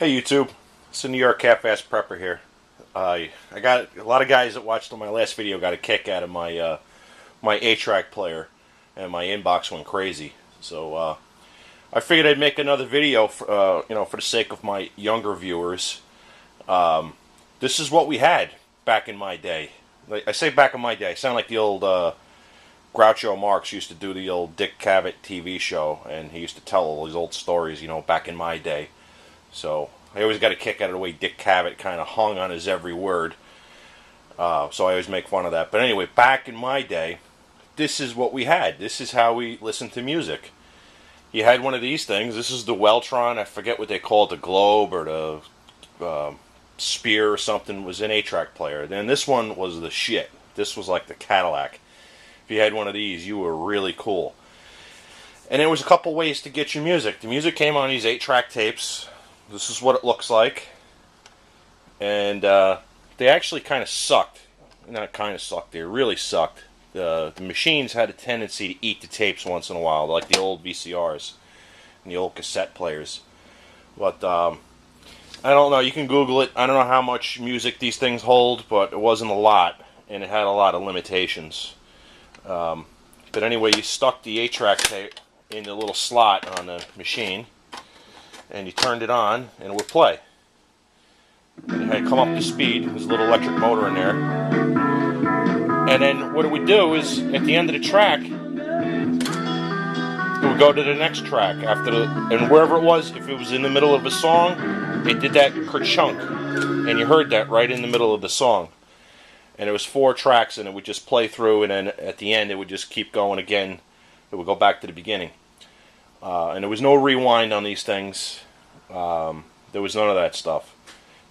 Hey YouTube, it's the New York Half-Ass Prepper here. I got a lot of guys that watched my last video got a kick out of my 8-track player, and my inbox went crazy. So I figured I'd make another video for the sake of my younger viewers. This is what we had back in my day. Like, I say back in my day, I sound like the old Groucho Marx used to do the old Dick Cavett TV show, and he used to tell all these old stories, back in my day. So I always got a kick out of the way Dick Cavett kind of hung on his every word. So I always make fun of that. But anyway, back in my day, this is what we had. This is how we listened to music. You had one of these things. This is the Weltron. I forget what they call it, the Globe or the Spear or something. It was an 8-track player. Then this one was the shit. This was like the Cadillac. If you had one of these, you were really cool. And there was a couple ways to get your music. The music came on these 8-track tapes. This is what it looks like. And they actually kind of sucked. Not kind of sucked, they really sucked. The machines had a tendency to eat the tapes once in a while, like the old VCRs and the old cassette players. But I don't know, you can Google it. I don't know how much music these things hold, but it wasn't a lot, and it had a lot of limitations. But anyway, you stuck the 8-track tape in the little slot on the machine, and you turned it on, and it would play. And it had come up to speed. There's a little electric motor in there. And then what it would do is, at the end of the track, it would go to the next track. And wherever it was, if it was in the middle of a song, it did that kerchunk. And you heard that right in the middle of the song. And it was 4 tracks, and it would just play through, and then at the end, it would just keep going again. It would go back to the beginning. And there was no rewind on these things. There was none of that stuff.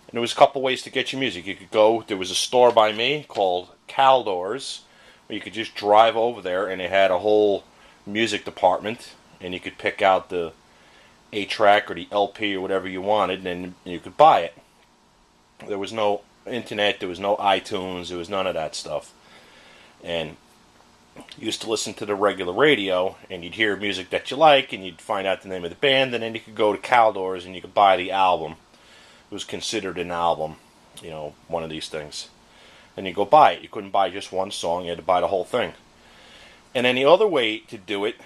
And there was a couple ways to get your music. You could go, there was a store by me called Caldors, where you could just drive over there, and it had a whole music department, and you could pick out the 8-track or the LP or whatever you wanted, and you could buy it. There was no internet, there was no iTunes, there was none of that stuff. And you used to listen to the regular radio, and you'd hear music that you like, and you'd find out the name of the band, and then you could go to Caldors and you could buy the album. It was considered an album, one of these things. And you go buy it. You couldn't buy just one song, you had to buy the whole thing. And then the other way to do it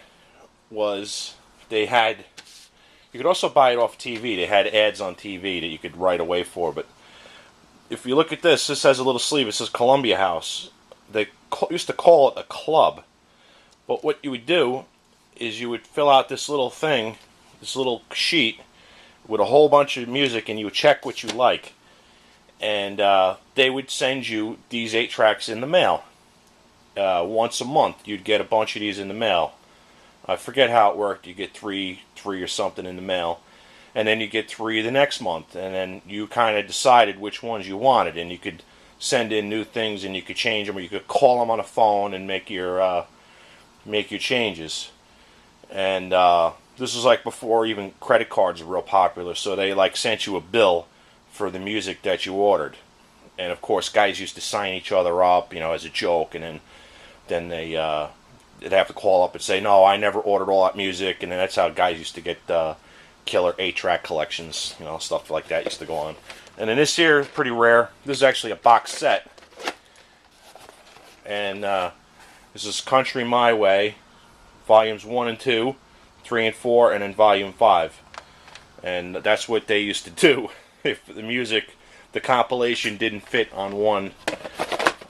was you could also buy it off TV. They had ads on TV that you could write away for. But if you look at this has a little sleeve. It says Columbia House. They used to call it a club. But what you would do is you would fill out this little thing, this little sheet, with a whole bunch of music, and you would check what you like. And they would send you these 8-tracks in the mail. Once a month, you'd get a bunch of these in the mail. I forget how it worked. You get three or something in the mail. And then you get 3 the next month. And then you kind of decided which ones you wanted. And you could send in new things, and you could change them, or you could call them on a phone and make your changes. And this was like before even credit cards were real popular, so they sent you a bill for the music that you ordered. And of course, guys used to sign each other up, as a joke, and then they'd have to call up and say, "No, I never ordered all that music," and then that's how guys used to get killer 8-track collections, stuff like that used to go on. And then this here is pretty rare. This is actually a box set, and this is Country My Way, volumes 1 and 2. 3 and 4, and then volume 5. And that's what they used to do. If the compilation didn't fit on one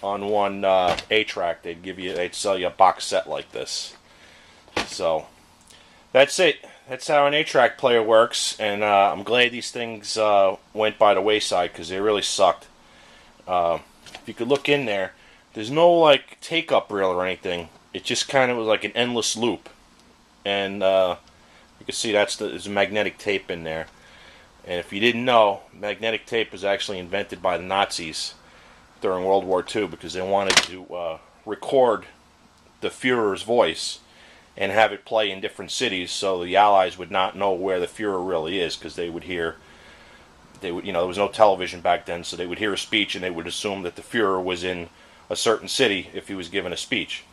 8-track, they'd sell you a box set like this. So that's it. That's how an 8-track player works, and I'm glad these things went by the wayside, because they really sucked. If you could look in there, there's no take-up reel or anything. It just kind of was like an endless loop. And you can see there's a magnetic tape in there. And if you didn't know, magnetic tape was actually invented by the Nazis during World War II, because they wanted to record the Führer's voice and have it play in different cities, so the Allies would not know where the Führer really is, because there was no television back then, so they would hear a speech and they would assume that the Führer was in a certain city if he was giving a speech.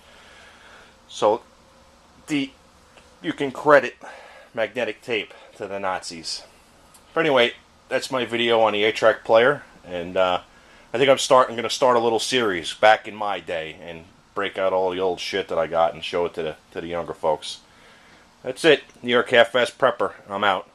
So you can credit magnetic tape to the Nazis. But anyway, that's my video on the 8-track player, and I think I'm going to start a little series back in my day and break out all the old shit that I got and show it to the younger folks. That's it. New York Half-Fast Prepper. I'm out.